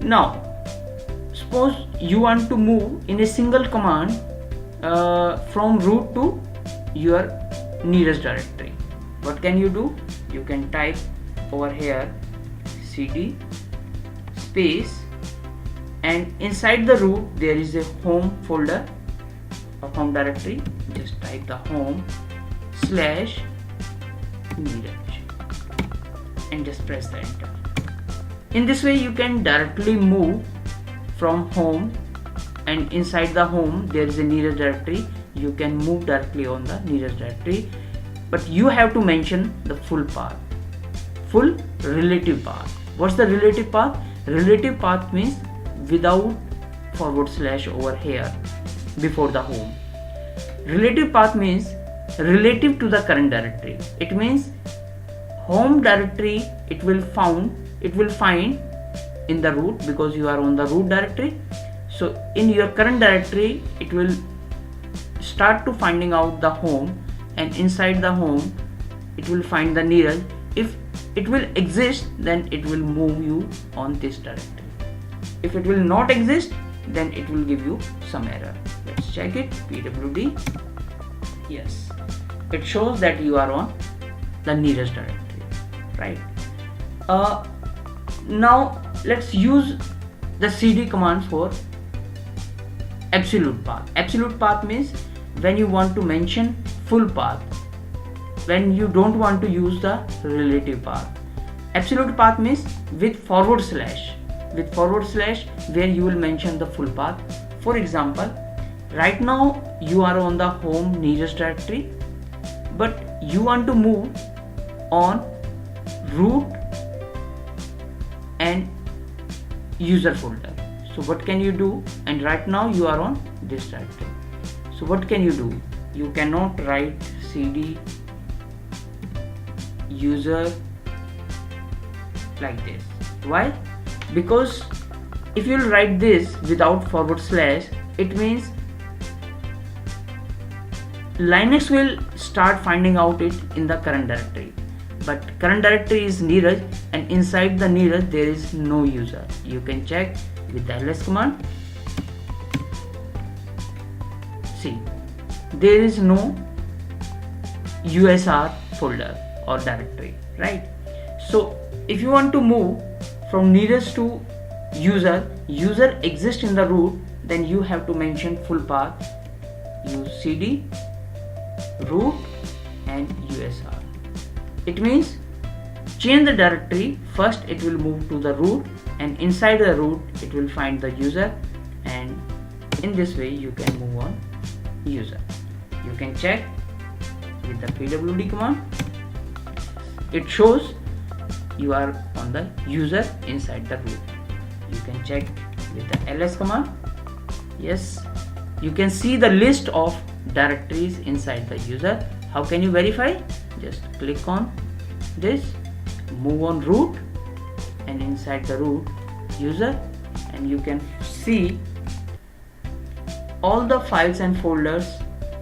Now suppose you want to move in a single command from root to your nearest directory. What can you do? You can type over here cd space, and inside the root there is a home folder or home directory. Just type the home slash Neeraj and just press the enter. In this way you can directly move from home, and inside the home there is a nearest directory. You can move directly on the nearest directory, but you have to mention the full path, full relative path. What's the relative path? Relative path means without forward slash over here before the home. Relative path means relative to the current directory. It means home directory it will find in the root, because you are on the root directory. So in your current directory it will start to finding out the home, and inside the home it will find the nearest. If it will exist, then it will move you on this directory. If it will not exist, then it will give you some error. Let's check it. pwd. Yes, it shows that you are on the nearest directory, right? Now let's use the cd command for absolute path. Absolute path means when you want to mention full path, when you don't want to use the relative path. Absolute path means with forward slash where you will mention the full path. For example, right now you are on the home nearest directory, but you want to move on root and user folder. So what can you do? And right now you are on this directory. So what can you do? You cannot write cd user like this. Why? Because if you write this without forward slash, it means Linux will start finding out it in the current directory, but current directory is Neeraj, and inside the Neeraj there is no user. You can check with the ls command. See, there is no usr folder or directory, right? So if you want to move from Neeraj to user exists in the root, then you have to mention full path. Use cd root and usr. It means change the directory. First it will move to the root, and inside the root it will find the user, and in this way you can move on user. You can check with the pwd command. It shows you are on the user inside the root. You can check with the ls command. Yes, you can see the list of directories inside the user. How can you verify? Just click on this, move on root, and inside the root user, and you can see all the files and folders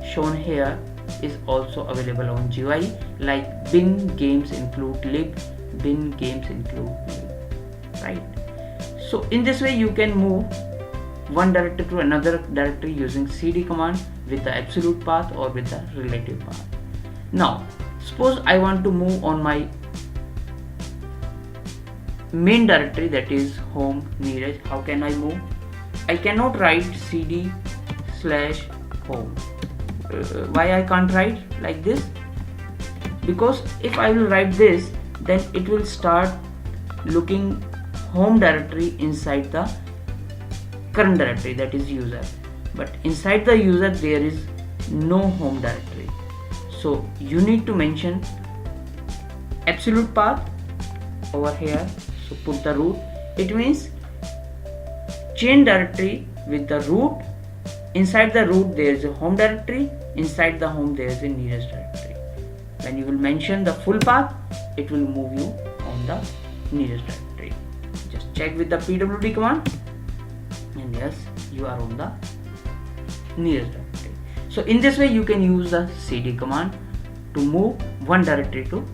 shown here is also available on GUI, like bin games include lib, bin games include lib, right? So in this way you can move one directory to another directory using cd command with the absolute path or with the relative path. Now suppose I want to move on my main directory, that is home Neeraj. How can I move? I cannot write cd slash home. Why I can't write like this? Because if I will write this, then it will start looking home directory inside the current directory, that is user, but inside the user there is no home directory. So you need to mention absolute path over here. So put the root. It means change directory with the root. Inside the root there is a home directory, inside the home there is a nearest directory. When you will mention the full path, it will move you on the nearest directory. Just check with the pwd command, and yes, you are on the nearest directory. So in this way you can use the cd command to move one directory to